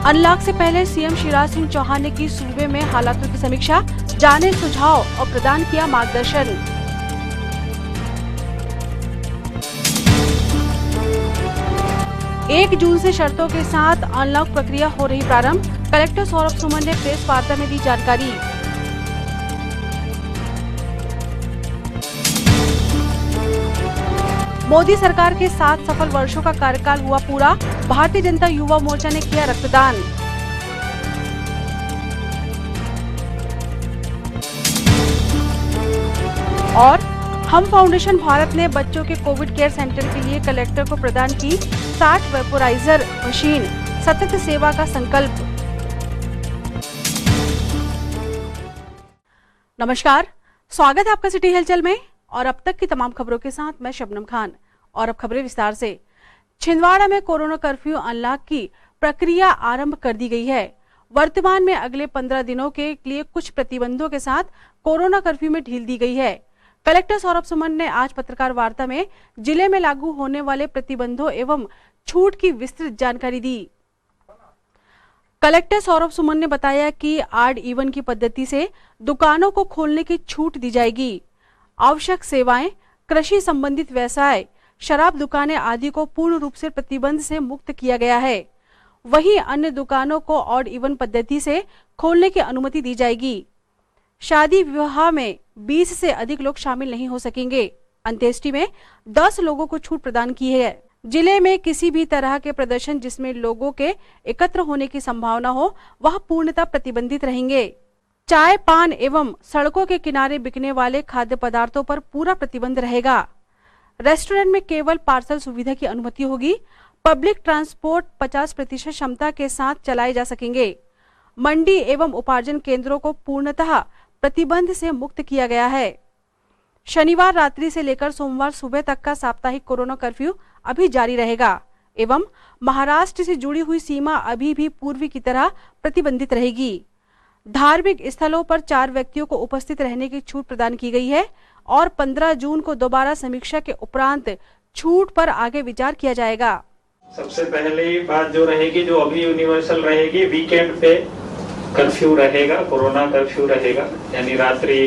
Unlock से पहले CM Shivraj Singh Chauhan ने की सूबे में हालातों की समीक्षा, जाने सुझाव और प्रदान किया मार्गदर्शन। एक जून से शर्तों के साथ अनलॉक प्रक्रिया हो रही प्रारंभ, कलेक्टर सौरभ सुमन ने प्रेस वार्ता में दी जानकारी। मोदी सरकार के 7 सफल वर्षों का कार्यकाल हुआ पूरा, भारतीय जनता युवा मोर्चा ने किया रक्तदान। और हम फाउंडेशन भारत ने बच्चों के कोविड केयर सेंटर के लिए कलेक्टर को प्रदान की 60 वेपोराइजर मशीन, सतत सेवा का संकल्प। नमस्कार, स्वागत है आपका सिटी हलचल में और अब तक की तमाम खबरों के साथ मैं शबनम खान। और अब खबरें विस्तार से। छिंदवाड़ा में कोरोना कर्फ्यू अनलॉक की प्रक्रिया आरंभ कर दी गई है। वर्तमान में अगले 15 दिनों के लिए कुछ प्रतिबंधों के साथ कोरोना कर्फ्यू में ढील दी गई है। कलेक्टर सौरभ सुमन ने आज पत्रकार वार्ता में जिले में लागू होने वाले प्रतिबंधों एवं छूट की विस्तृत जानकारी दी। कलेक्टर सौरभ सुमन ने बताया कि ऑड इवन की पद्धति से दुकानों को खोलने की छूट दी जाएगी। आवश्यक सेवाएं, कृषि संबंधित व्यवसाय, शराब दुकानें आदि को पूर्ण रूप से प्रतिबंध से मुक्त किया गया है। वहीं अन्य दुकानों को ऑड इवन पद्धति से खोलने की अनुमति दी जाएगी। शादी विवाह में 20 से अधिक लोग शामिल नहीं हो सकेंगे। अंत्येष्टि में 10 लोगों को छूट प्रदान की है। जिले में किसी भी तरह के प्रदर्शन जिसमें लोगों के एकत्र होने की संभावना हो, वह पूर्णतः प्रतिबंधित रहेंगे। चाय, पान एवं सड़कों के किनारे बिकने वाले खाद्य पदार्थों पर पूरा प्रतिबंध रहेगा। रेस्टोरेंट में केवल पार्सल सुविधा की अनुमति होगी। पब्लिक ट्रांसपोर्ट 50% क्षमता के साथ चलाए जा सकेंगे। मंडी एवं उपार्जन केंद्रों को पूर्णतः प्रतिबंध से मुक्त किया गया है। शनिवार रात्रि से लेकर सोमवार सुबह तक का साप्ताहिक कोरोना कर्फ्यू अभी जारी रहेगा एवं महाराष्ट्र से जुड़ी हुई सीमा अभी भी पूर्व की तरह प्रतिबंधित रहेगी। धार्मिक स्थलों पर 4 व्यक्तियों को उपस्थित रहने की छूट प्रदान की गई है और 15 जून को दोबारा समीक्षा के उपरांत छूट पर आगे विचार किया जाएगा। सबसे पहले बात जो रहेगी, जो अभी यूनिवर्सल रहेगी, वीकेंड पे कर्फ्यू रहेगा, कोरोना कर्फ्यू रहेगा। यानी रात्रि,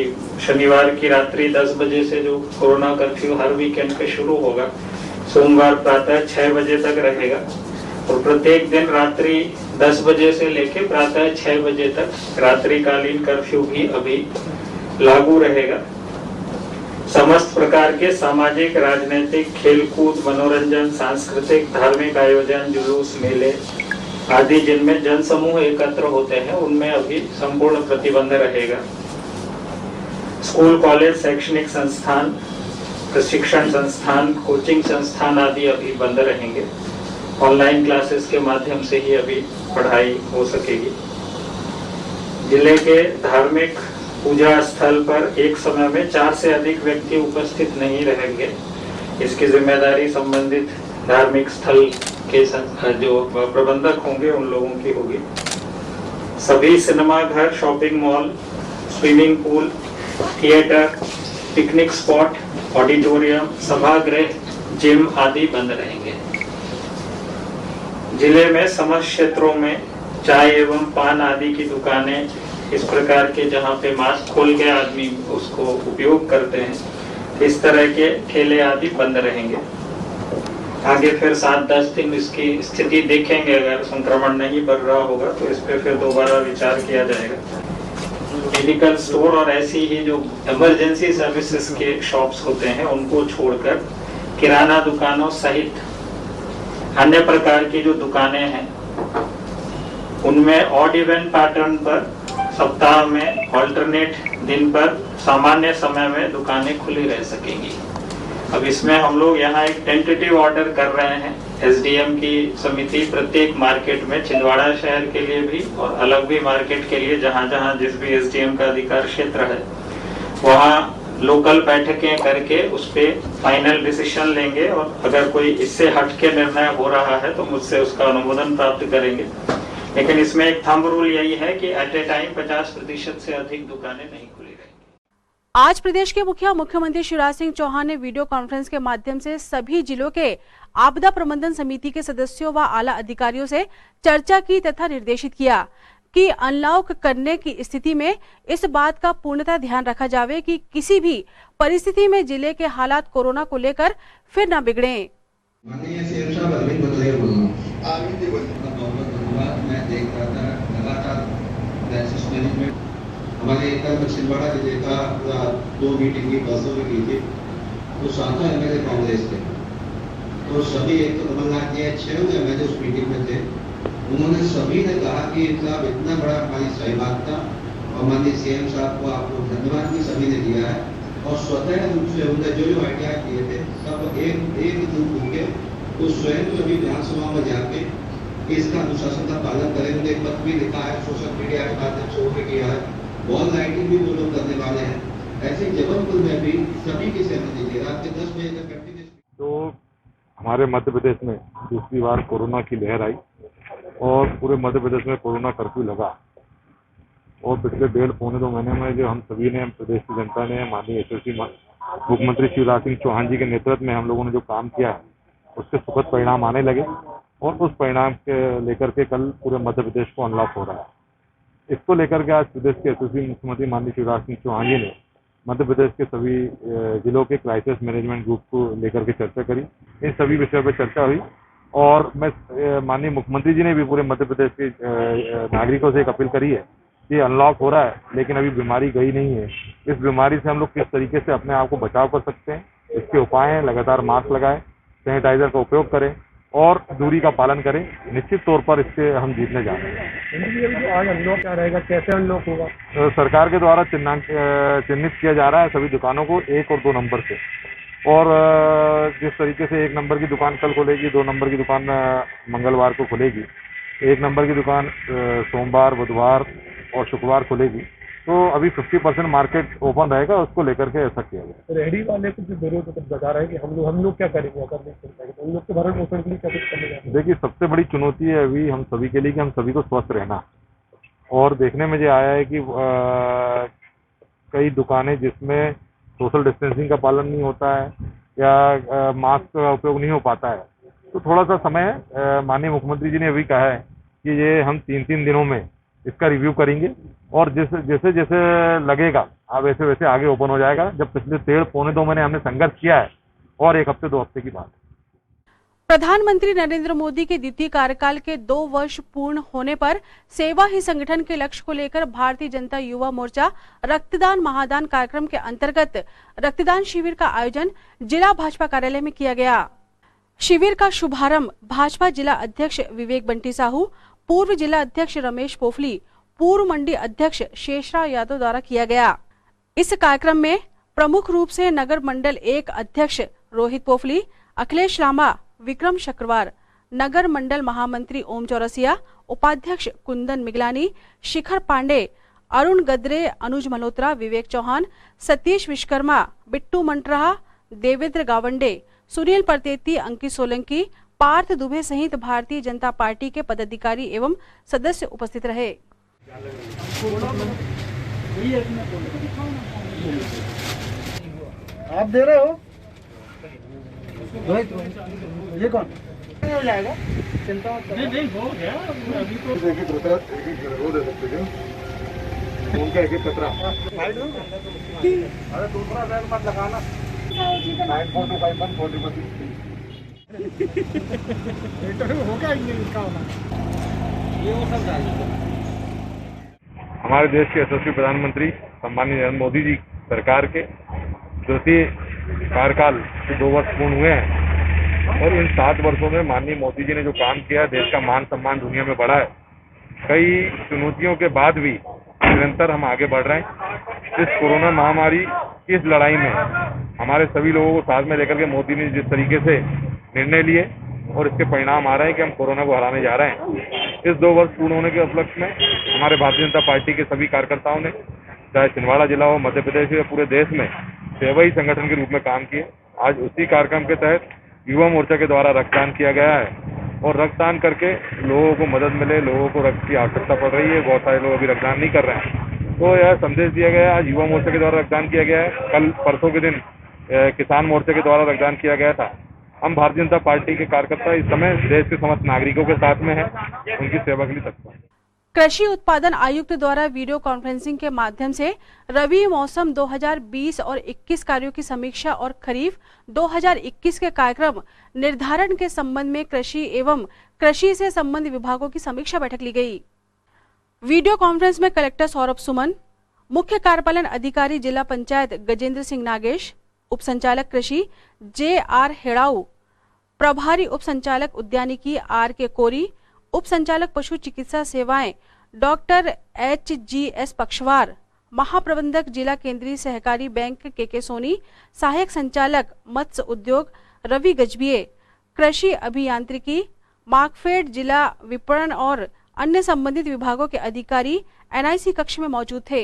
शनिवार की रात्रि 10 बजे से जो कोरोना कर्फ्यू हर वीकेंड पे शुरू होगा, सोमवार प्रातः 6 बजे तक रहेगा और प्रत्येक दिन रात्रि 10 बजे से लेकर प्रातः 6 बजे तक रात्रिकालीन कर्फ्यू भी अभी लागू रहेगा। समस्त प्रकार के सामाजिक, राजनीतिक, खेलकूद, मनोरंजन, सांस्कृतिक, धार्मिक आयोजन, जुलूस, मेले आदि जिनमें जनसमूह एकत्र होते हैं, उनमें अभी संपूर्ण प्रतिबंध रहेगा। स्कूल, कॉलेज, शैक्षणिक संस्थान, प्रशिक्षण संस्थान, कोचिंग संस्थान आदि अभी बंद रहेंगे। ऑनलाइन क्लासेस के माध्यम से ही अभी पढ़ाई हो सकेगी। जिले के धार्मिक पूजा स्थल पर एक समय में 4 से अधिक व्यक्ति उपस्थित नहीं रहेंगे। इसकी जिम्मेदारी संबंधित धार्मिक स्थल के जो प्रबंधक होंगे उन लोगों की होगी। सभी सिनेमा घर, shopping mall, swimming pool, theatre, picnic spot, auditorium, सभागृह, जिम आदि बंद रहेंगे। जिले में समस्त क्षेत्रों में चाय एवं पान आदि की दुकानें, इस प्रकार के जहाँ पे मास्क खोल के आदमी उसको उपयोग करते हैं, इस तरह के ठेले आदि बंद रहेंगे। आगे फिर 7-10 दिन इसकी स्थिति देखेंगे। अगर संक्रमण नहीं बढ़ रहा होगा तो इस पे फिर दोबारा विचार किया जाएगा। मेडिकल स्टोर और ऐसी ही जो इमरजेंसी सर्विसेज के शॉप्स होते हैं उनको छोड़कर किराना दुकानों सहित अन्य प्रकार की जो दुकानें हैं उनमें ऑड इवन पैटर्न पर सप्ताह में ऑल्टरनेट दिन पर सामान्य समय में दुकानें खुली रह सकेंगी। अब इसमें हम लोग यहाँ एक टेंटेटिव ऑर्डर कर रहे हैं। एसडीएम की समिति प्रत्येक मार्केट में, छिंदवाड़ा शहर के लिए भी और अलग भी मार्केट के लिए जहाँ जहाँ जिस भी एसडीएम का अधिकार क्षेत्र है वहाँ लोकल बैठकें करके उस पर फाइनल डिसीजन लेंगे और अगर कोई इससे हट के निर्णय हो रहा है तो मुझसे उसका अनुमोदन प्राप्त करेंगे। लेकिन इसमें एक थंब रूल यही है कि एट ए टाइम 50% से अधिक दुकानें नहीं खुली रहेंगी। आज प्रदेश के मुख्यमंत्री शिवराज सिंह चौहान ने वीडियो कॉन्फ्रेंस के माध्यम से सभी जिलों के आपदा प्रबंधन समिति के सदस्यों व आला अधिकारियों से चर्चा की तथा निर्देशित किया कि अनलॉक करने की स्थिति में इस बात का पूर्णतः ध्यान रखा जावे कि किसी भी परिस्थिति में जिले के हालात कोरोना को लेकर फिर न बिगड़े। माननीय सीएम साहब अरविंद पटेल बोल रहा हूँ। मैं देख रहा था लगातार क्राइसिस मैनेजमेंट हमारे कल छिंदवाड़ा जिले का 2 मीटिंग की बसों में की थी, तो 7 एमएलए कांग्रेस थे, तो सभी एक तो कमलनाथ जी 6 एमएलए उस मीटिंग में थे। उन्होंने सभी ने कहा कि साहब इतना बड़ा हमारी सहभागिता और माननीय सीएम साहब को आपको धन्यवाद भी सभी ने दिया है और स्वतः रूप से उन्होंने जो आइडिया किए थे सब एक ग्रुप होकर वो स्वयं जो अभी विधानसभा में जाके इसका अनुशासन का पालन करें। उन्होंने एक पत्र भी लिखा है, सोशल मीडिया के माध्यम से उन्होंने किया है, वॉल लाइटिंग भी वो लोग करने वाले हैं। ऐसे जबलपुर में भी सभी की सहमति थी, रात के 10 बजे तक कंटिन्यूस। तो हमारे मध्य प्रदेश में दूसरी बार कोरोना की लहर आई और पूरे मध्य प्रदेश में कोरोना कर्फ्यू लगा और पिछले 1.5-2 महीने में जो हम सभी ने, प्रदेश की जनता ने, माननीय यशस्वी मुख्यमंत्री शिवराज सिंह चौहान जी के नेतृत्व में हम लोगों ने जो काम किया है उसके सुखद परिणाम आने लगे और उस परिणाम के लेकर के कल पूरे मध्य प्रदेश को अनलॉक हो रहा है। इसको लेकर के आज प्रदेश के यशस्वी मुख्यमंत्री माननीय शिवराज सिंह चौहान जी ने मध्य प्रदेश के सभी जिलों के क्राइसिस मैनेजमेंट ग्रुप को लेकर के चर्चा करी। इन सभी विषयों पर चर्चा हुई और मैं माननीय मुख्यमंत्री जी ने भी पूरे मध्य प्रदेश के नागरिकों से एक अपील करी है कि अनलॉक हो रहा है लेकिन अभी बीमारी गई नहीं है। इस बीमारी से हम लोग किस तरीके से अपने आप को बचाव कर सकते हैं, इसके उपाय हैं लगातार मास्क लगाएं, सैनिटाइजर का उपयोग करें और दूरी का पालन करें। निश्चित तौर पर इससे हम जीतने जा रहे हैं। जो आज अनलॉक क्या रहेगा, कैसे अनलॉक होगा? सरकार के द्वारा चिन्हित किया जा रहा है सभी दुकानों को 1 और 2 नंबर से, और जिस तरीके से 1 नंबर की दुकान कल खुलेगी, 2 नंबर की दुकान मंगलवार को खुलेगी, 1 नंबर की दुकान सोमवार, बुधवार और शुक्रवार खुलेगी। तो अभी 50% मार्केट ओपन रहेगा, उसको लेकर के ऐसा किया गया। रेहड़ी वाले को जो जरूरत बता रहा है कि हम लोग क्या करेंगे अगर नहीं चल पाएंगे, हम लोग के भरण पोषण के लिए क्या कुछ करने? देखिए, सबसे बड़ी चुनौती है अभी हम सभी के लिए कि हम सभी को स्वस्थ रहना। और देखने में ये आया है कि कई दुकानें जिसमें सोशल डिस्टेंसिंग का पालन नहीं होता है या मास्क का उपयोग नहीं हो पाता है, तो थोड़ा सा समय माननीय मुख्यमंत्री जी ने अभी कहा है कि ये हम 3 दिनों में इसका रिव्यू करेंगे और जैसे जैसे लगेगा अब वैसे वैसे आगे ओपन हो जाएगा। जब पिछले 1.5-2 महीने हमने संघर्ष किया है और 1 हफ्ते 2 हफ्ते की बात। प्रधानमंत्री नरेंद्र मोदी के द्वितीय कार्यकाल के 2 वर्ष पूर्ण होने पर सेवा ही संगठन के लक्ष्य को लेकर भारतीय जनता युवा मोर्चा रक्तदान महादान कार्यक्रम के अंतर्गत रक्तदान शिविर का आयोजन जिला भाजपा कार्यालय में किया गया। शिविर का शुभारंभ भाजपा जिला अध्यक्ष विवेक बंटी साहू, पूर्व जिला अध्यक्ष रमेश पोफली, पूर्व मंडी अध्यक्ष शेषराव यादव द्वारा किया गया। इस कार्यक्रम में प्रमुख रूप से नगर मंडल 1 अध्यक्ष रोहित पोफली, अखिलेश लामा, विक्रम शक्रवार, नगर मंडल महामंत्री ओम चौरसिया, उपाध्यक्ष कुंदन मिगलानी, शिखर पांडे, अरुण गद्रे, अनुज मल्होत्रा, विवेक चौहान, सतीश विश्वकर्मा, बिट्टू मंटराहा, देवेंद्र गावंडे, सुनील परतेती, अंकित सोलंकी, पार्थ दुबे सहित भारतीय जनता पार्टी के पदाधिकारी एवं सदस्य उपस्थित रहे। आप दे रहे हो? ये कौन हो जाएगा? चिंता नहीं हो गया। अभी तो एक वो दे सकते हैं, उनका एक कतरा। अरे दूसरा बैग मत लगाना। 94251 हमारे देश के यशस्वी प्रधानमंत्री सम्माननीय नरेंद्र मोदी जी सरकार के द्वितीय कार्यकाल के 2 वर्ष पूर्ण हुए हैं और इन 7 वर्षों में माननीय मोदी जी ने जो काम किया है, देश का मान सम्मान दुनिया में बढ़ा है। कई चुनौतियों के बाद भी निरंतर हम आगे बढ़ रहे हैं। इस कोरोना महामारी की इस लड़ाई में हमारे सभी लोगों को साथ में लेकर के मोदी ने जिस तरीके से निर्णय लिए और इसके परिणाम आ रहे हैं कि हम कोरोना को हराने जा रहे हैं। इस 2 वर्ष पूर्ण होने के उपलक्ष्य में हमारे भारतीय जनता पार्टी के सभी कार्यकर्ताओं ने, चाहे छिंदवाड़ा जिला हो, मध्य प्रदेश या पूरे देश में, सेवा ही संगठन के रूप में काम किए। आज उसी कार्यक्रम के तहत युवा मोर्चा के द्वारा रक्तदान किया गया है और रक्तदान करके लोगों को मदद मिले, लोगों को रक्त की आवश्यकता पड़ रही है। बहुत सारे लोग अभी रक्तदान नहीं कर रहे हैं सबको यह संदेश दिया गया है। आज युवा मोर्चे के द्वारा रक्तदान किया गया है, कल परसों के दिन किसान मोर्चे के द्वारा रक्तदान किया गया था। हम भारतीय जनता पार्टी के कार्यकर्ता इस समय देश के समस्त नागरिकों के साथ में हैं, उनकी सेवा के लिए तत्पर हैं। कृषि उत्पादन आयुक्त द्वारा वीडियो कॉन्फ्रेंसिंग के माध्यम से रबी मौसम 2020 और 21 कार्यों की समीक्षा और खरीफ 2021 के कार्यक्रम निर्धारण के संबंध में कृषि एवं कृषि से संबंधित विभागों की समीक्षा बैठक ली गई। वीडियो कॉन्फ्रेंस में कलेक्टर सौरभ सुमन, मुख्य कार्यपालन अधिकारी जिला पंचायत गजेंद्र सिंह नागेश, उप संचालक कृषि JR हेड़ाऊ, प्रभारी उप संचालक उद्यानिकी RK कोरी, उप संचालक पशु चिकित्सा सेवाएं डॉक्टर HGS पक्षवार, महाप्रबंधक जिला केंद्रीय सहकारी बैंक KK सोनी, सहायक संचालक मत्स्य उद्योग रवि गजबिये, कृषि अभियांत्रिकी मार्कफेड जिला विपणन और अन्य संबंधित विभागों के अधिकारी NIC कक्ष में मौजूद थे।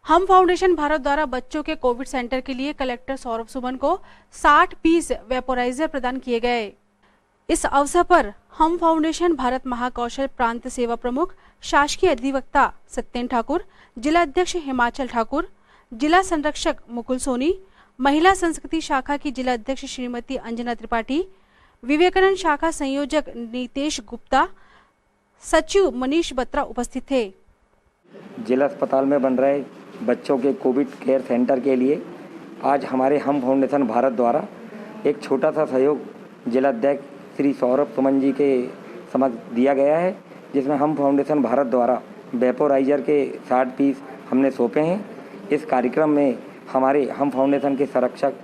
हम फाउंडेशन भारत द्वारा बच्चों के कोविड सेंटर के लिए कलेक्टर सौरभ सुमन को 60 पीस वेपोराइजर प्रदान किए गए। इस अवसर पर हम फाउंडेशन भारत महाकौशल प्रांत सेवा प्रमुख शासकीय अधिवक्ता सत्येन ठाकुर, जिला अध्यक्ष हिमाचल ठाकुर, जिला संरक्षक मुकुल सोनी, महिला संस्कृति शाखा की जिला अध्यक्ष श्रीमती अंजना त्रिपाठी, विवेकानंद शाखा संयोजक नीतेश गुप्ता, सचिव मनीष बत्रा उपस्थित थे। जिला अस्पताल में बन रहे बच्चों के कोविड केयर सेंटर के लिए आज हमारे हम फाउंडेशन भारत द्वारा एक छोटा सा सहयोग जिला अध्यक्ष श्री सौरभ सुमन जी के समक्ष दिया गया है, जिसमें हम फाउंडेशन भारत द्वारा वेपोराइजर के 60 पीस हमने सौंपे हैं। इस कार्यक्रम में हमारे हम फाउंडेशन के संरक्षक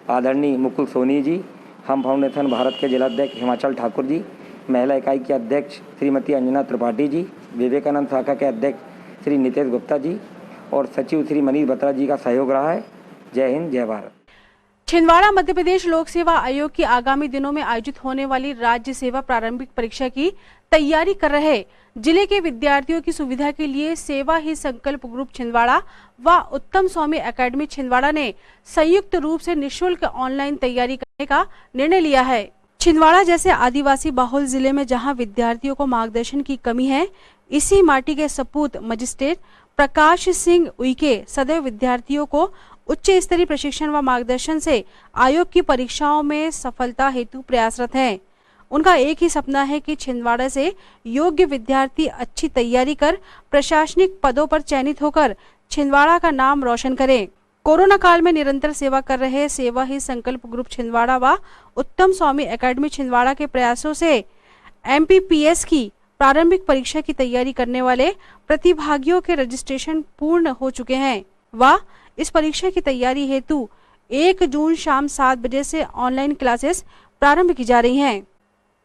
आदरणीय मुकुल सोनी जी, हम फाउंडेशन भारत के जिला अध्यक्ष हिमाचल ठाकुर जी, महिला इकाई के अध्यक्ष श्रीमती अंजना त्रिपाठी जी, विवेकानंद शाखा के अध्यक्ष श्री नीतेश गुप्ता जी और सचिव श्री मनीष बत्रा जी का सहयोग रहा है। जय हिंद, जय भारत। छिंदवाड़ा मध्य प्रदेश लोक सेवा आयोग की आगामी दिनों में आयोजित होने वाली राज्य सेवा प्रारंभिक परीक्षा की तैयारी कर रहे जिले के विद्यार्थियों की सुविधा के लिए सेवा ही संकल्प ग्रुप छिंदवाड़ा व उत्तम स्वामी एकेडमी छिंदवाड़ा ने संयुक्त रूप से निःशुल्क ऑनलाइन तैयारी करने का निर्णय लिया है। छिंदवाड़ा जैसे आदिवासी बहुल जिले में जहां विद्यार्थियों को मार्गदर्शन की कमी है, इसी माटी के सपूत मजिस्ट्रेट प्रकाश सिंह उइके सदैव विद्यार्थियों को उच्च स्तरीय प्रशिक्षण व मार्गदर्शन से आयोग की परीक्षाओं में सफलता हेतु प्रयासरत हैं। उनका एक ही सपना है कि छिंदवाड़ा से योग्य विद्यार्थी अच्छी तैयारी कर प्रशासनिक पदों पर चयनित होकर छिंदवाड़ा का नाम रोशन करें। कोरोना काल में निरंतर सेवा कर रहे सेवा ही संकल्प ग्रुप छिंदवाड़ा व उत्तम स्वामी एकेडमी छिंदवाड़ा के प्रयासों से MPPS की प्रारंभिक परीक्षा की तैयारी करने वाले प्रतिभागियों के रजिस्ट्रेशन पूर्ण हो चुके हैं व इस परीक्षा की तैयारी हेतु 1 जून शाम 7 बजे से ऑनलाइन क्लासेस प्रारंभ की जा रही हैं।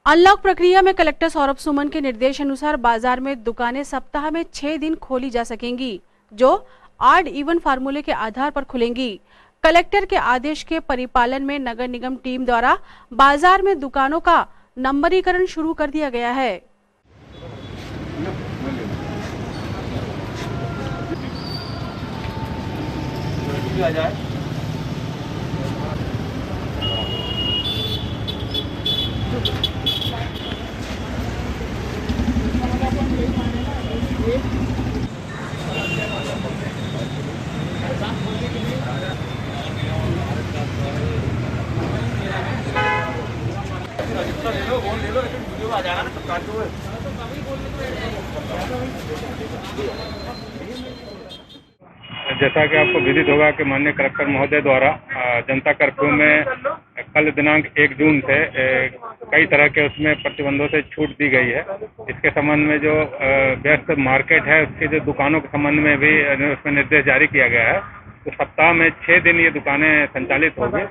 अनलॉक प्रक्रिया में कलेक्टर सौरभ सुमन के निर्देश अनुसार बाजार में दुकानें सप्ताह में 6 दिन खोली जा सकेंगी, जो ऑड इवन फार्मूले के आधार पर खुलेंगी। कलेक्टर के आदेश के परिपालन में नगर निगम टीम द्वारा बाजार में दुकानों का नंबरीकरण शुरू कर दिया गया है। आ जाए ले लो लेकिन वीडियो आ जाना ना, सब काट दो। जैसा कि आपको विदित होगा कि माननीय कलेक्टर महोदय द्वारा जनता कर्फ्यू में कल दिनांक 1 जून से कई तरह के उसमें प्रतिबंधों से छूट दी गई है। इसके संबंध में जो व्यस्त मार्केट है उसके जो दुकानों के संबंध में भी उसमें निर्देश जारी किया गया है। तो सप्ताह में 6 दिन ये दुकानें संचालित होगी।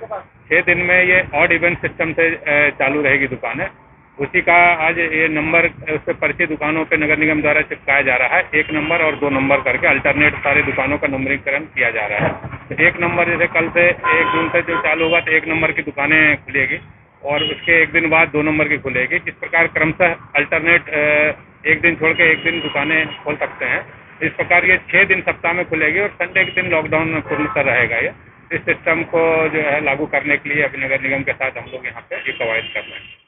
6 दिन में ये ऑड इवन सिस्टम से चालू रहेगी दुकानें। उसी का आज ये नंबर उस पर पर्ची दुकानों पे नगर निगम द्वारा चिपकाया जा रहा है। 1 नंबर और 2 नंबर करके अल्टरनेट सारे दुकानों का नंबरीकरण किया जा रहा है। तो 1 नंबर जैसे कल से 1 जून से जो चालू होगा तो 1 नंबर की दुकानें खुलेगी और उसके 1 दिन बाद 2 नंबर की खुलेगी। इस प्रकार क्रमशः अल्टरनेट 1 दिन छोड़ के 1 दिन दुकानें खोल सकते हैं। इस प्रकार ये 6 दिन सप्ताह में खुलेगी और संडे के दिन लॉकडाउन पूर्णतः रहेगा। ये इस सिस्टम को जो है लागू करने के लिए अभी नगर निगम के साथ हम लोग यहाँ पे ये कवायद कर रहे हैं।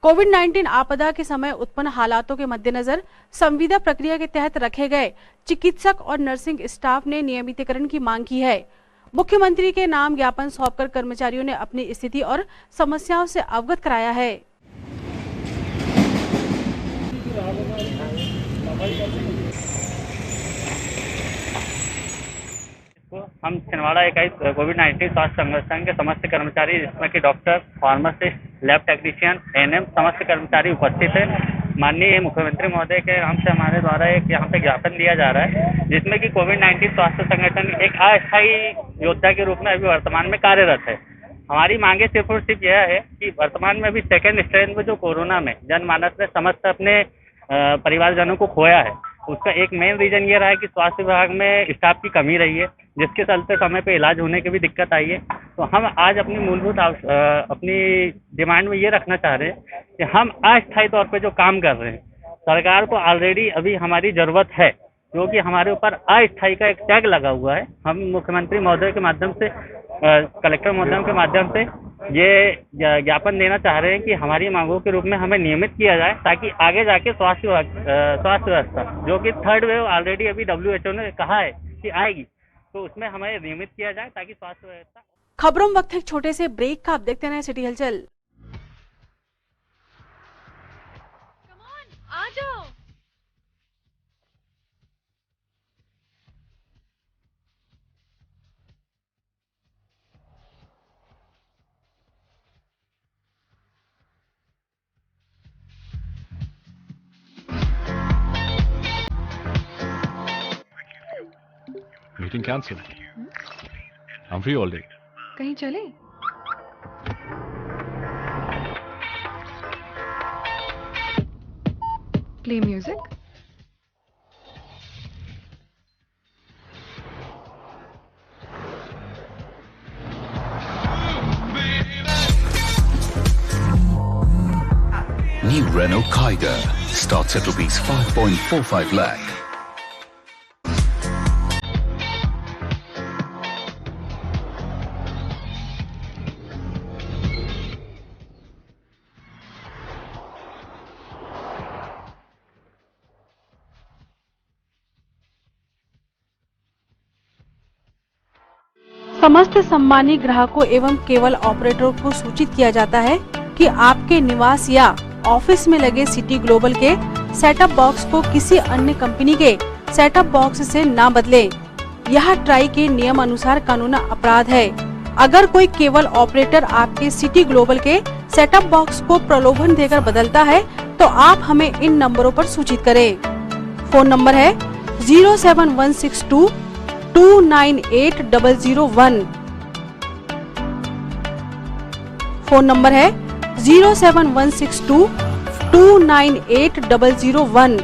कोविड-19 आपदा के समय उत्पन्न हालातों के मद्देनजर संविदा प्रक्रिया के तहत रखे गए चिकित्सक और नर्सिंग स्टाफ ने नियमितीकरण की मांग की है। मुख्यमंत्री के नाम ज्ञापन सौंपकर कर्मचारियों ने अपनी स्थिति और समस्याओं से अवगत कराया है। हम छिंदवाड़ा इकाई कोविड-19 स्वास्थ्य संगठन के समस्त कर्मचारी, जिसमें कि doctor, pharmacist, lab technician, ANM समस्त कर्मचारी उपस्थित है। माननीय मुख्यमंत्री महोदय के नाम से हमारे द्वारा एक यहाँ पे ज्ञापन दिया जा रहा है, जिसमें कि कोविड-19 स्वास्थ्य संगठन एक अस्थायी योद्धा के रूप में अभी वर्तमान में कार्यरत है। हमारी मांगे सिर्फ और सिर्फ यह है कि वर्तमान में अभी सेकेंड स्ट्रेन में जो कोरोना में जनमानस ने समस्त अपने परिवारजनों को खोया है, उसका एक मेन रीजन ये रहा है कि स्वास्थ्य विभाग में स्टाफ की कमी रही है, जिसके चलते समय पे इलाज होने की भी दिक्कत आई है। तो हम आज अपनी मूलभूत अपनी डिमांड में ये रखना चाह रहे हैं कि हम अस्थायी तौर पे जो काम कर रहे हैं, सरकार को ऑलरेडी अभी हमारी ज़रूरत है, क्योंकि हमारे ऊपर अस्थायी का एक टैग लगा हुआ है। हम मुख्यमंत्री महोदय के माध्यम से, कलेक्टर महोदय के माध्यम से ये ज्ञापन देना चाह रहे हैं कि हमारी मांगों के रूप में हमें नियमित किया जाए, ताकि आगे जाके स्वास्थ्य व्यवस्था, जो कि थर्ड वेव ऑलरेडी अभी WHO ने कहा है कि आएगी, तो उसमें हमें नियमित किया जाए ताकि स्वास्थ्य व्यवस्था। खबरों में वक्त एक छोटे से ब्रेक का, आप देखते हैं सिटी हलचल। आ जाओ। Meeting cancel. I'm free all day. कहीं चले? Play music. New Renault Kiger starts at rupees 5.45 lakh. समस्त सम्मानी ग्राहकों एवं केवल ऑपरेटरों को सूचित किया जाता है कि आपके निवास या ऑफिस में लगे सिटी ग्लोबल के सेटअप बॉक्स को किसी अन्य कंपनी के सेटअप बॉक्स से ना बदलें। यह ट्राई के नियम अनुसार कानूनी अपराध है। अगर कोई केवल ऑपरेटर आपके सिटी ग्लोबल के सेटअप बॉक्स को प्रलोभन देकर बदलता है तो आप हमें इन नंबरों पर सूचित करें। फोन नंबर है 07162 298001। फोन नंबर है 07162 298001।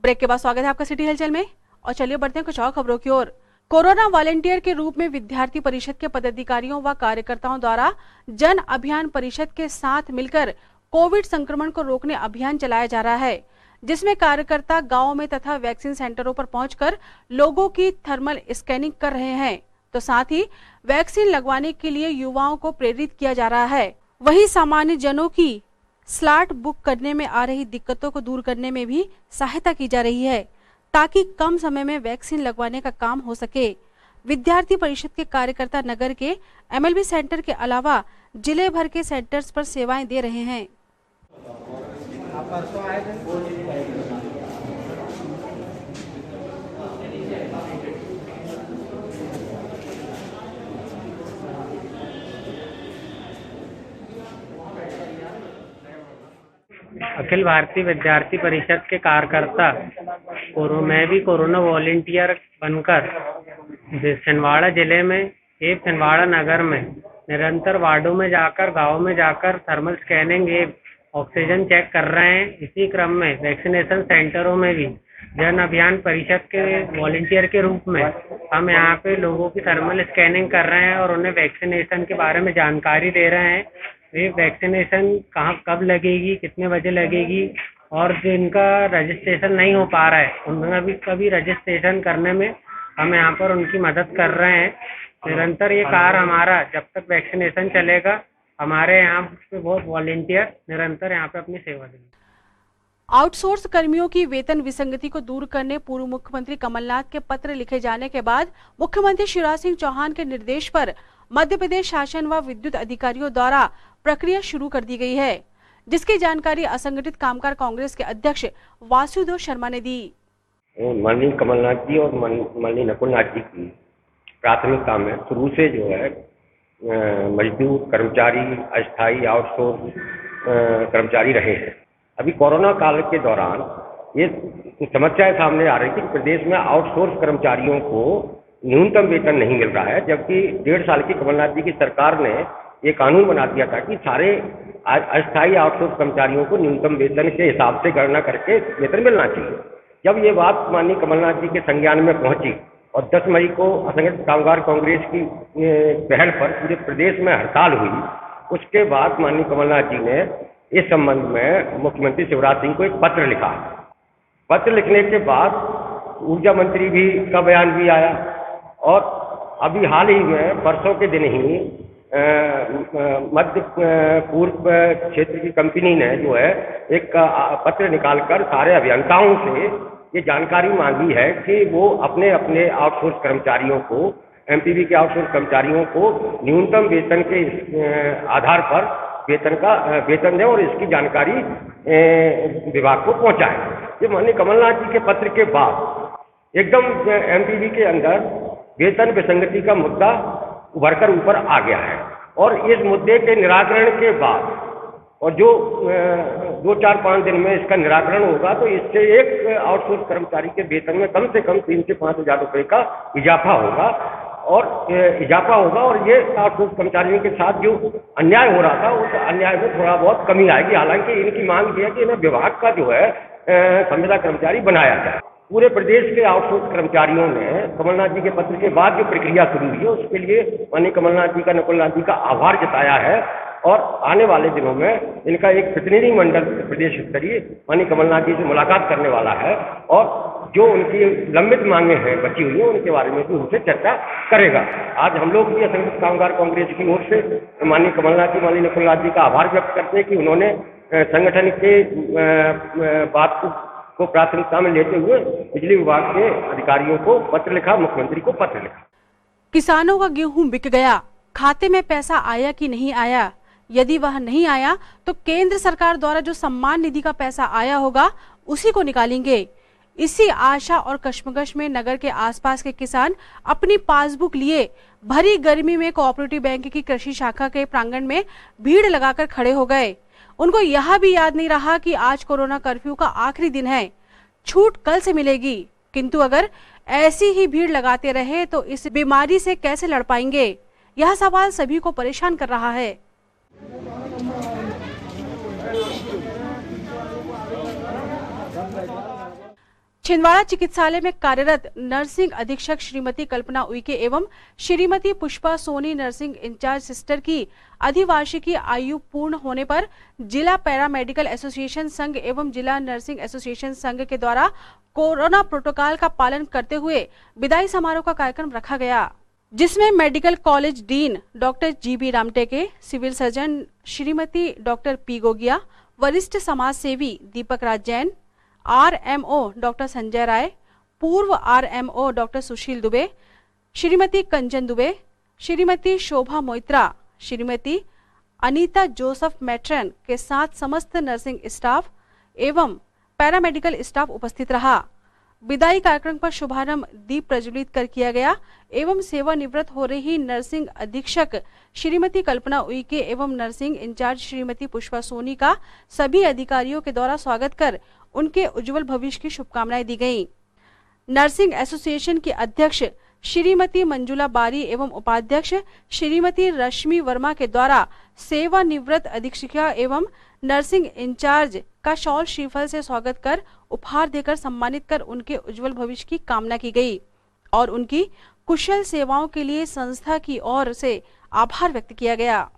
ब्रेक के बाद स्वागत है आपका सिटी हलचल में, और चलिए बढ़ते हैं कुछ और खबरों की ओर। कोरोना वॉलंटियर के रूप में विद्यार्थी परिषद के पदाधिकारियों व कार्यकर्ताओं द्वारा जन अभियान परिषद के साथ मिलकर कोविड संक्रमण को रोकने अभियान चलाया जा रहा है, जिसमें कार्यकर्ता गांवों में तथा वैक्सीन सेंटरों पर पहुंचकर लोगों की थर्मल स्कैनिंग कर रहे हैं, तो साथ ही वैक्सीन लगवाने के लिए युवाओं को प्रेरित किया जा रहा है। वहीं सामान्य जनों की स्लॉट बुक करने में आ रही दिक्कतों को दूर करने में भी सहायता की जा रही है, ताकि कम समय में वैक्सीन लगवाने का काम हो सके। विद्यार्थी परिषद के कार्यकर्ता नगर के MLB सेंटर के अलावा जिले भर के सेंटर्स पर सेवाएं दे रहे हैं। अखिल भारतीय विद्यार्थी परिषद के कार्यकर्ता मैं भी कोरोना वॉलंटियर बनकर छिंदवाड़ा जिले में एक छिंदवाड़ा नगर में निरंतर वार्डों में जाकर, गांव में जाकर थर्मल स्कैनिंग ऑक्सीजन चेक कर रहे हैं। इसी क्रम में वैक्सीनेशन सेंटरों में भी जन अभियान परिषद के वॉलंटियर के रूप में हम यहाँ पे लोगों की थर्मल स्कैनिंग कर रहे हैं और उन्हें वैक्सीनेशन के बारे में जानकारी दे रहे हैं। ये वैक्सीनेशन कहाँ कब लगेगी, कितने बजे लगेगी, और जिनका रजिस्ट्रेशन नहीं हो पा रहा है उनका भी कभी रजिस्ट्रेशन करने में हम यहाँ पर उनकी मदद कर रहे हैं। निरंतर ये कार्य हमारा जब तक वैक्सीनेशन चलेगा हमारे यहाँ पे बहुत वॉलेंटियर निरंतर यहाँ पे अपनी सेवा देंगे। आउटसोर्स कर्मियों की वेतन विसंगति को दूर करने पूर्व मुख्यमंत्री कमलनाथ के पत्र लिखे जाने के बाद मुख्यमंत्री शिवराज सिंह चौहान के निर्देश पर मध्य प्रदेश शासन व विद्युत अधिकारियों द्वारा प्रक्रिया शुरू कर दी गई है, जिसकी जानकारी असंगठित कामगार कांग्रेस के अध्यक्ष वासुदेव शर्मा ने दी। माननीय कमलनाथ जी और माननीय नकुलनाथ जी की प्राथमिकता में शुरू से जो है मजदूर कर्मचारी अस्थायी आउटसोर्स कर्मचारी रहे हैं। अभी कोरोना काल के दौरान ये समस्याएं सामने आ रही थी कि प्रदेश में आउटसोर्स कर्मचारियों को न्यूनतम वेतन नहीं मिल रहा है, जबकि 1.5 साल की कमलनाथ जी की सरकार ने ये कानून बना दिया था कि सारे अस्थायी आउटसोर्स कर्मचारियों को न्यूनतम वेतन के हिसाब से गणना करके वेतन मिलना चाहिए। जब ये बात माननीय कमलनाथ जी के संज्ञान में पहुंची और 10 मई को असंगठित कामगार कांग्रेस की पहल पर पूरे प्रदेश में हड़ताल हुई, उसके बाद माननीय कमलनाथ जी ने इस संबंध में मुख्यमंत्री शिवराज सिंह को एक पत्र लिखा। पत्र लिखने के बाद ऊर्जा मंत्री भी का बयान भी आया और अभी हाल ही में परसों के दिन ही मध्य पूर्व क्षेत्र की कंपनी ने जो है एक पत्र निकालकर सारे अभियंताओं से ये जानकारी मांगी है कि वो अपने अपने आउटसोर्स कर्मचारियों को, एमपीवी के आउटसोर्स कर्मचारियों को न्यूनतम वेतन के आधार पर वेतन दें और इसकी जानकारी विभाग को पहुंचाएं। ये माननीय कमलनाथ जी के पत्र के बाद एकदम एमपीवी के अंदर वेतन विसंगति का मुद्दा उभर कर ऊपर आ गया है और इस मुद्दे के निराकरण के बाद और जो 2-4-5 दिन में इसका निराकरण होगा तो इससे एक आउटसोर्स कर्मचारी के वेतन में कम से कम 3 से 5 हज़ार रुपये का इजाफा होगा और ये आउटसोर्स कर्मचारियों के साथ जो अन्याय हो रहा था उस अन्याय में थोड़ा बहुत कमी आएगी। हालांकि इनकी मांग ये है कि इन्हें विभाग का जो है संविदा कर्मचारी बनाया जाए। पूरे प्रदेश के आउटसोर्स कर्मचारियों ने कमलनाथ जी के पत्र के बाद जो प्रक्रिया शुरू हुई है उसके लिए माननीय कमलनाथ जी का, नकुलनाथ जी का आभार जताया है और आने वाले दिनों में इनका एक प्रतिनिधि मंडल प्रदेश स्तरीय माननीय कमलनाथ जी से मुलाकात करने वाला है और जो उनकी लंबित मांगे हैं बची हुई हैं उनके बारे में भी उनसे चर्चा करेगा। आज हम लोग भी असंगठित कामगार कांग्रेस की ओर से माननीय कमलनाथ जी, माननीय नकुलनाथ जी का आभार व्यक्त करते हैं कि उन्होंने संगठन के बात को प्राथमिकता में लेते हुए बिजली विभाग के अधिकारियों को पत्र लिखा, मुख्यमंत्री को पत्र लिखा। किसानों का गेहूं बिक गया, खाते में पैसा आया कि नहीं आया? यदि वह नहीं आया तो केंद्र सरकार द्वारा जो सम्मान निधि का पैसा आया होगा उसी को निकालेंगे। इसी आशा और कश्मकश में नगर के आसपास के किसान अपनी पासबुक लिए भरी गर्मी में कोऑपरेटिव बैंक की कृषि शाखा के प्रांगण में भीड़ लगाकर खड़े हो गए। उनको यह भी याद नहीं रहा कि आज कोरोना कर्फ्यू का आखिरी दिन है, छूट कल से मिलेगी। किंतु अगर ऐसी ही भीड़ लगाते रहे तो इस बीमारी से कैसे लड़ पाएंगे? यह सवाल सभी को परेशान कर रहा है। छिंदवाड़ा चिकित्सालय में कार्यरत नर्सिंग अधीक्षक श्रीमती कल्पना उइके एवं Shrimati Pushpa Soni nursing incharge sister की अधिवार्षिकी आयु पूर्ण होने पर जिला पैरामेडिकल एसोसिएशन संघ एवं जिला नर्सिंग एसोसिएशन संघ के द्वारा कोरोना प्रोटोकॉल का पालन करते हुए विदाई समारोह का कार्यक्रम रखा गया, जिसमें medical college dean doctor GB Ramteke, civil surgeon Shrimati doctor P Gogia, वरिष्ठ समाज सेवी दीपक राज जैन, आरएमओ डॉक्टर संजय राय, पूर्व RMO doctor Sushil Dubey, Shrimati Kanchan Dubey, Shrimati Shobha Moitra, Shrimati Anita Joseph matron के साथ समस्त नर्सिंग स्टाफ एवं पैरामेडिकल स्टाफ उपस्थित रहा। विदाई कार्यक्रम पर शुभारंभ दीप प्रज्वलित कर किया गया एवं सेवानिवृत्त हो रही नर्सिंग अधीक्षक श्रीमती कल्पना उइके एवं नर्सिंग इंचार्ज श्रीमती पुष्पा सोनी का सभी अधिकारियों के द्वारा स्वागत कर उनके उज्जवल भविष्य की शुभकामनाएं दी गयी। नर्सिंग एसोसिएशन की अध्यक्ष श्रीमती मंजुला बारी एवं उपाध्यक्ष श्रीमती रश्मि वर्मा के द्वारा सेवानिवृत्त अधीक्षिका एवं नर्सिंग इंचार्ज का शॉल श्रीफल से स्वागत कर उपहार देकर सम्मानित कर उनके उज्जवल भविष्य की कामना की गई और उनकी कुशल सेवाओं के लिए संस्था की ओर से आभार व्यक्त किया गया।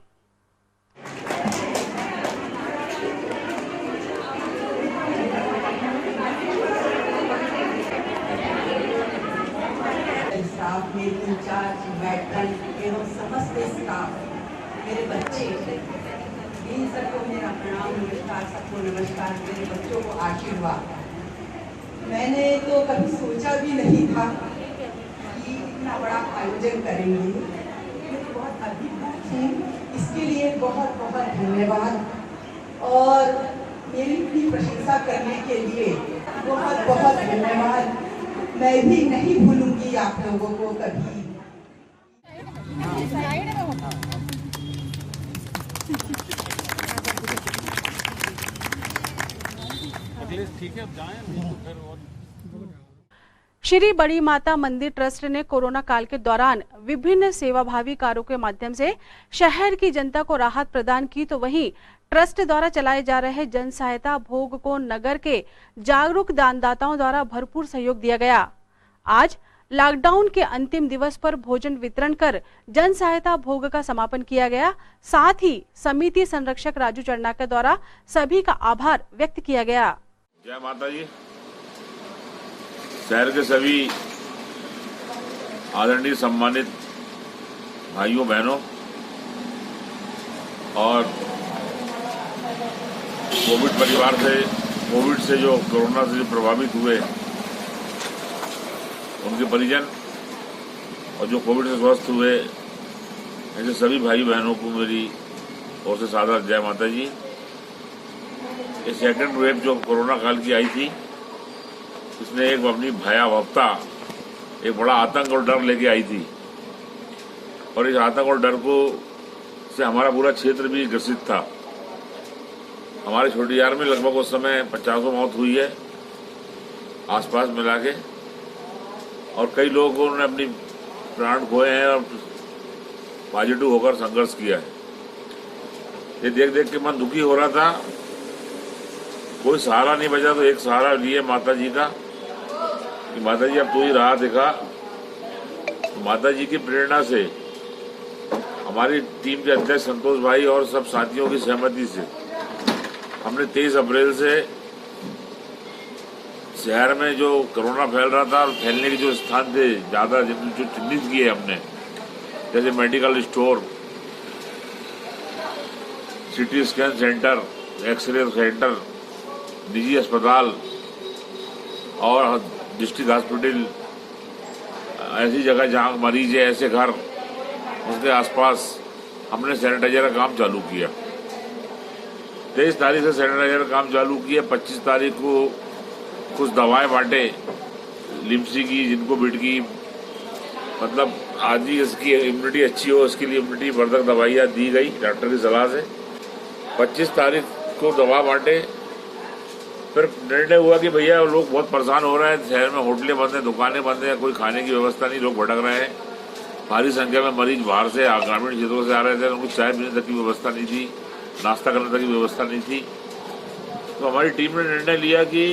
इंचार्ज, मैट्रन एवं समस्त स्टाफ मेरे बच्चे, इन सबको मेरा प्रणाम, नमस्कार, सबको नमस्कार, मेरे बच्चों को आशीर्वाद। मैंने तो कभी सोचा भी नहीं था कि इतना बड़ा आयोजन करेंगे, मैं बहुत अभिभूत हूँ, इसके लिए बहुत बहुत धन्यवाद। और मेरी भी प्रशंसा करने के लिए बहुत बहुत धन्यवाद। मैं भी नहीं भूलूंगी आप लोगों को कभी। ठीक है, अब जाएं नहीं तो फिर और श्री बड़ी माता मंदिर ट्रस्ट ने कोरोना काल के दौरान विभिन्न सेवाभावी कार्यों के माध्यम से शहर की जनता को राहत प्रदान की, तो वहीं ट्रस्ट द्वारा चलाए जा रहे जन सहायता भोग को नगर के जागरूक दानदाताओं द्वारा भरपूर सहयोग दिया गया। आज लॉकडाउन के अंतिम दिवस पर भोजन वितरण कर जन सहायता भोग का समापन किया गया। साथ ही समिति संरक्षक राजू चरनाकर द्वारा सभी का आभार व्यक्त किया गया। जय माता जी। शहर के सभी आदरणीय सम्मानित भाइयों बहनों और कोविड से जो कोरोना से जो प्रभावित हुए उनके परिजन और जो कोविड से स्वस्थ हुए ऐसे सभी भाई बहनों को मेरी ओर से सादर जय माता जी। ये सेकंड वेव जो कोरोना काल की आई थी, इसने एक अपनी भयावहता, एक बड़ा आतंक और डर लेके आई थी और इस आतंक और डर को से हमारा पूरा क्षेत्र भी ग्रसित था। हमारे छोटियार में लगभग उस समय 50 मौत हुई है आसपास मिला के, और कई लोगों ने अपनी प्राण खोए हैं और पॉजिटिव होकर संघर्ष किया है। ये देख देख के मन दुखी हो रहा था। कोई सहारा नहीं बचा तो एक सहारा लिए माता जी का कि माता जी अब तू ही राह दिखा। तो माता जी की प्रेरणा से हमारी टीम के अध्यक्ष संतोष भाई और सब साथियों की सहमति से हमने 23 अप्रैल से शहर में जो कोरोना फैल रहा था और फैलने के जो स्थान थे ज्यादा जो चिन्हित किए हमने, जैसे medical store, CT scan centre, x ray centre, निजी अस्पताल और डिस्ट्रिक्ट हॉस्पिटल, ऐसी जगह जहां मरीज है ऐसे घर, उसके आसपास हमने सैनिटाइजर का काम चालू किया। 23 तारीख से सैनिटाइजर का काम चालू किया। 25 तारीख को कुछ दवाएं बांटे लिम्सी की, जिनको बिट की, मतलब आदि इसकी इम्यूनिटी अच्छी हो, इसके लिए इम्यूनिटी वर्धक दवाइयाँ दी गई डॉक्टर की सलाह से। 25 तारीख को दवा बांटे। फिर निर्णय हुआ कि भैया लोग बहुत परेशान हो रहे हैं, शहर में होटलें बंद हैं, दुकानें बंद हैं, कोई खाने की व्यवस्था नहीं, लोग भटक रहे हैं। भारी संख्या में मरीज बाहर से ग्रामीण क्षेत्रों से आ रहे थे, उनको चाय पीने तक की व्यवस्था नहीं थी, नाश्ता करने तक की व्यवस्था नहीं थी। तो हमारी टीम ने निर्णय लिया कि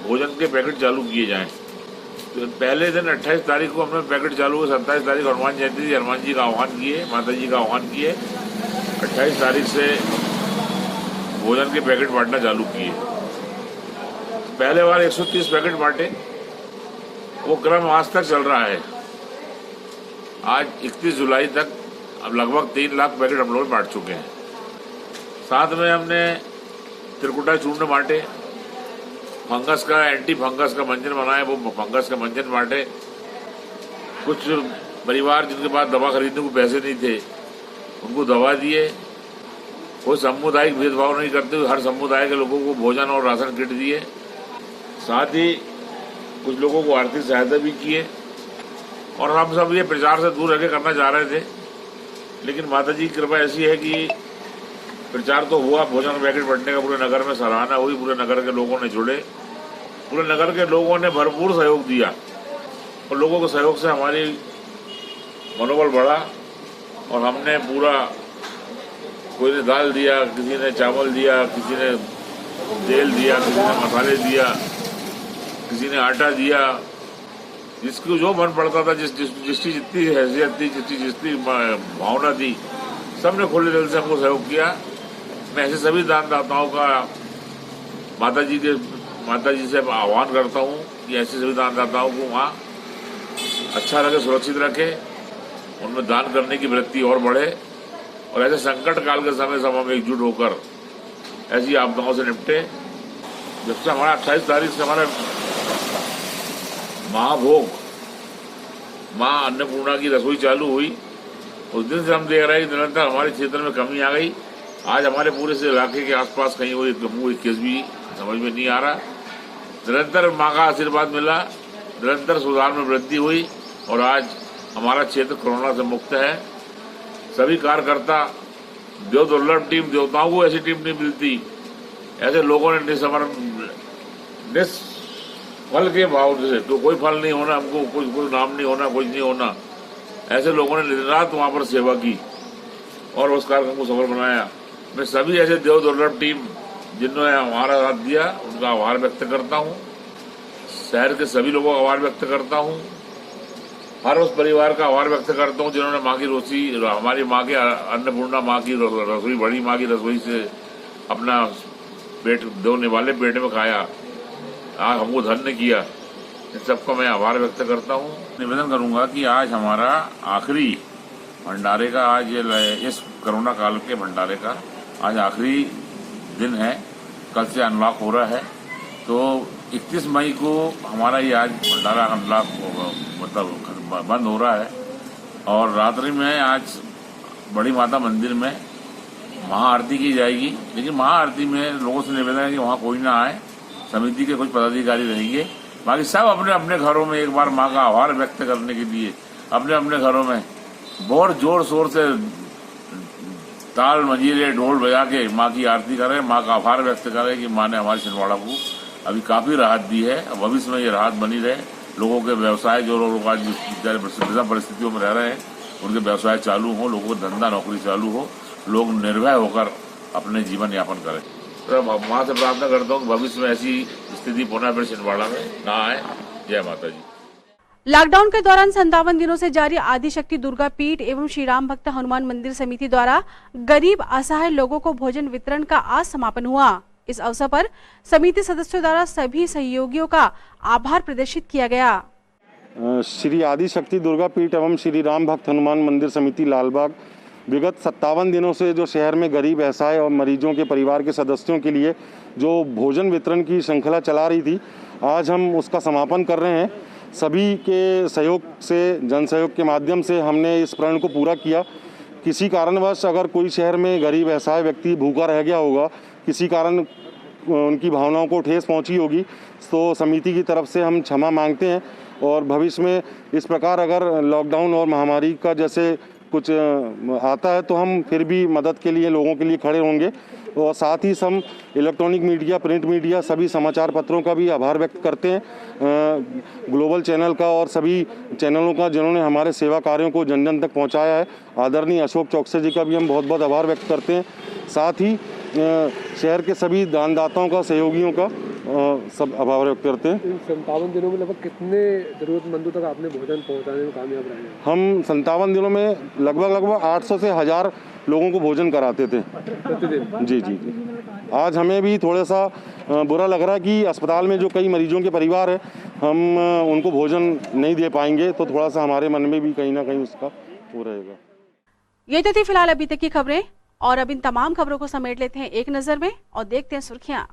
भोजन के पैकेट चालू किए जाएं। तो पहले दिन 28 तारीख को हमने पैकेट चालू हुए। 27 तारीख हनुमान जयंती थी, हनुमान जी का आह्वान किए, माता जी का आह्वान किए। 28 तारीख से भोजन के पैकेट बांटना चालू किए। पहले बार 130 पैकेट बांटे, वो क्रम आज तक चल रहा है। आज 31 जुलाई तक अब लगभग 3 लाख पैकेट हम लोग बांट चुके हैं। साथ में हमने त्रिकुटा चूर्ण बांटे, फंगस का एंटी फंगस का मंजन बनाया, वो फंगस का मंजन बांटे। कुछ परिवार जिनके पास दवा खरीदने को पैसे नहीं थे, उनको दवा दिए। कोई सामुदायिक भेदभाव नहीं करते हुए हर समुदाय के लोगों को भोजन और राशन किट दिए। साथ ही कुछ लोगों को आर्थिक सहायता भी किए। और हम सब ये प्रचार से दूर रह के करना चाह रहे थे, लेकिन माता जी की कृपा ऐसी है कि प्रचार तो हुआ, भोजन पैकेट बांटने का पूरे नगर में सराहना हुई, पूरे नगर के लोगों ने जुड़े, पूरे नगर के लोगों ने भरपूर सहयोग दिया और लोगों के सहयोग से हमारी मनोबल बढ़ा। और हमने पूरा, कोई ने दाल दिया, किसी ने चावल दिया, किसी ने तेल दिया, किसी ने मसाले दिया, किसी ने आटा दिया, जिसको जो मन पड़ता था, जिसकी जितनी हैसियत थी, जितनी भावना थी, सबने खुले दिल से हमको सहयोग किया। मैं ऐसे सभी दानदाताओं का माता जी से आह्वान करता हूँ कि ऐसे सभी दानदाताओं को वहाँ अच्छा रखे, सुरक्षित रखे, उनमें दान करने की वृत्ति और बढ़े। और ऐसे संकट काल के समय सब हम एकजुट होकर ऐसी आपदाओं से निपटे। जब से हमारा 28 तारीख से हमारा महाभोग माँ अन्नपूर्णा की रसोई चालू हुई, उस दिन से हम देख रहे हैं कि निरंतर हमारे क्षेत्र में कमी आ गई। आज हमारे पूरे से इलाके के आसपास कहीं कोई केस भी समझ में नहीं आ रहा। निरंतर माँ का आशीर्वाद मिला, निरंतर सुधार में वृद्धि हुई और आज हमारा क्षेत्र कोरोना से मुक्त है। सभी कार्यकर्ता, जो दुर्लभ टीम, देवताओं को ऐसी टीम नहीं मिलती, ऐसे लोगों ने फल के भाव से, तो कोई फल नहीं होना हमको, कोई नाम नहीं होना, कुछ नहीं होना, ऐसे लोगों ने दिन रात वहाँ पर सेवा की और उस कार्यक्रम को सफल बनाया। मैं सभी ऐसे देव दुर्लभ टीम जिन्होंने हमारा साथ दिया उनका आभार व्यक्त करता हूँ। शहर के सभी लोगों का आभार व्यक्त करता हूँ। हर उस परिवार का आभार व्यक्त करता हूँ जिन्होंने माँ की रोटी, हमारी माँ के अन्नपूर्णा माँ की रसोई, बड़ी माँ की रसोई से अपना पेट, दो निवाले पेट में खाया, आज हमको धन्य किया। इन सबका मैं आभार व्यक्त करता हूँ। निवेदन करूँगा कि आज हमारा आखिरी भंडारे का, आज इस कोरोना काल के भंडारे का आज आखिरी दिन है। कल से अनलॉक हो रहा है, तो 31 मई को हमारा ये आज भंडारा अनलॉक मतलब बंद हो रहा है। और रात्रि में आज बड़ी माता मंदिर में महाआरती की जाएगी, लेकिन महाआरती में लोगों से निवेदन है कि वहाँ कोई ना आए, समिति के कुछ पदाधिकारी रहेंगे, बाकी सब अपने अपने घरों में एक बार माँ का आभार व्यक्त करने के लिए अपने अपने घरों में बहुत जोर शोर से ताल मंजीरे ढोल बजा के माँ की आरती करें, माँ का आभार व्यक्त करें कि माँ ने हमारे छिंदवाड़ा को अभी काफ़ी राहत दी है। भविष्य में ये राहत बनी रहे। लोगों के व्यवसाय, जो लोग आज विषम परिस्थितियों में रह रहे हैं, उनके व्यवसाय चालू हो, लोगों को धंधा नौकरी चालू हो, लोग निर्भय होकर अपने जीवन यापन करें। तो माँ से प्रार्थना करता हूँ कि भविष्य में ऐसी स्थिति पुनः फिर छिंदवाड़ा में ना आए। जय माता जी। लॉकडाउन के दौरान 57 दिनों से जारी आदिशक्ति दुर्गा पीठ एवं श्री राम भक्त हनुमान मंदिर समिति द्वारा गरीब असहाय लोगों को भोजन वितरण का आज समापन हुआ। इस अवसर पर समिति सदस्यों द्वारा सभी सहयोगियों का आभार प्रदर्शित किया गया। श्री आदिशक्ति दुर्गा पीठ एवं श्री राम भक्त हनुमान मंदिर समिति लालबाग विगत 57 दिनों से जो शहर में गरीब असहाय और मरीजों के परिवार के सदस्यों के लिए जो भोजन वितरण की श्रृंखला चला रही थी, आज हम उसका समापन कर रहे हैं। सभी के सहयोग से, जन सहयोग के माध्यम से हमने इस प्रण को पूरा किया। किसी कारणवश अगर कोई शहर में गरीब असहाय व्यक्ति भूखा रह गया होगा, किसी कारण उनकी भावनाओं को ठेस पहुंची होगी, तो समिति की तरफ से हम क्षमा मांगते हैं। और भविष्य में इस प्रकार अगर लॉकडाउन और महामारी का जैसे कुछ आता है तो हम फिर भी मदद के लिए लोगों के लिए खड़े होंगे। और साथ ही हम इलेक्ट्रॉनिक मीडिया, प्रिंट मीडिया, सभी समाचार पत्रों का भी आभार व्यक्त करते हैं, ग्लोबल चैनल का और सभी चैनलों का जिन्होंने हमारे सेवा कार्यों को जन जन तक पहुंचाया है। आदरणीय अशोक चौकसे जी का भी हम बहुत बहुत आभार व्यक्त करते हैं। साथ ही शहर के सभी दानदाताओं का, सहयोगियों का सब आभार व्यक्त करते हैं। 57 दिनों में लगभग कितने जरूरतमंदों तक आपने भोजन पहुंचाने में कामयाब रहे हैं? हम 57 दिनों में लगभग 800 से 1000 लोगों को भोजन कराते थे प्रतिदिन। जी जी जी। आज हमें भी थोड़ा सा बुरा लग रहा है कि अस्पताल में जो कई मरीजों के परिवार है, हम उनको भोजन नहीं दे पाएंगे, तो थोड़ा सा हमारे मन में भी कहीं ना कहीं उसका वो रहेगा। ये तो थी फिलहाल अभी तक की खबरें, और अब इन तमाम खबरों को समेट लेते हैं एक नजर में और देखते हैं सुर्खियां।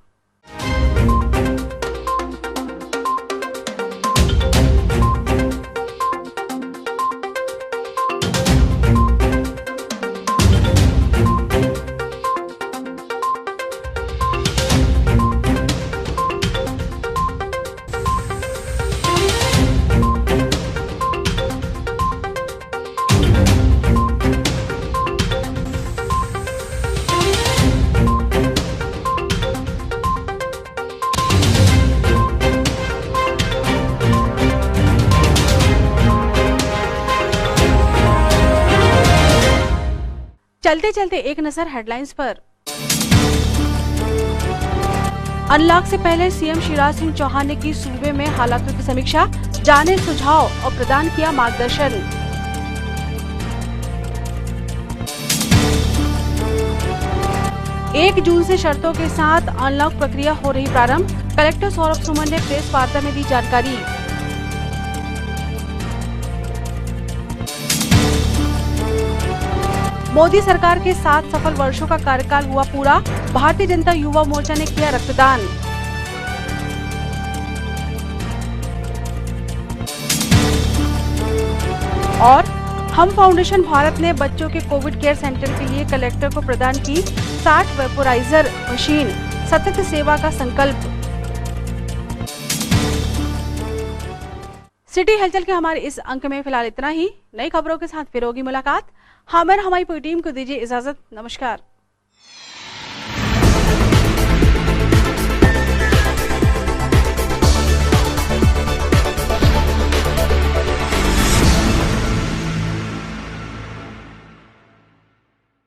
चलते चलते एक नजर हेडलाइंस पर। अनलॉक से पहले सीएम शिवराज सिंह चौहान ने की सूबे में हालातों की समीक्षा, जाने सुझाव और प्रदान किया मार्गदर्शन। 1 जून से शर्तों के साथ अनलॉक प्रक्रिया हो रही प्रारंभ, कलेक्टर सौरभ सुमन ने प्रेस वार्ता में दी जानकारी। मोदी सरकार के 7 सफल वर्षों का कार्यकाल हुआ पूरा, भारतीय जनता युवा मोर्चा ने किया रक्तदान। और हम फाउंडेशन भारत ने बच्चों के कोविड केयर सेंटर के लिए कलेक्टर को प्रदान की 60 वेपोराइजर मशीन, सतत सेवा का संकल्प। सिटी हलचल के हमारे इस अंक में फिलहाल इतना ही। नई खबरों के साथ फिर होगी मुलाकात। हमारी पूरी टीम को दीजिए इजाजत। नमस्कार।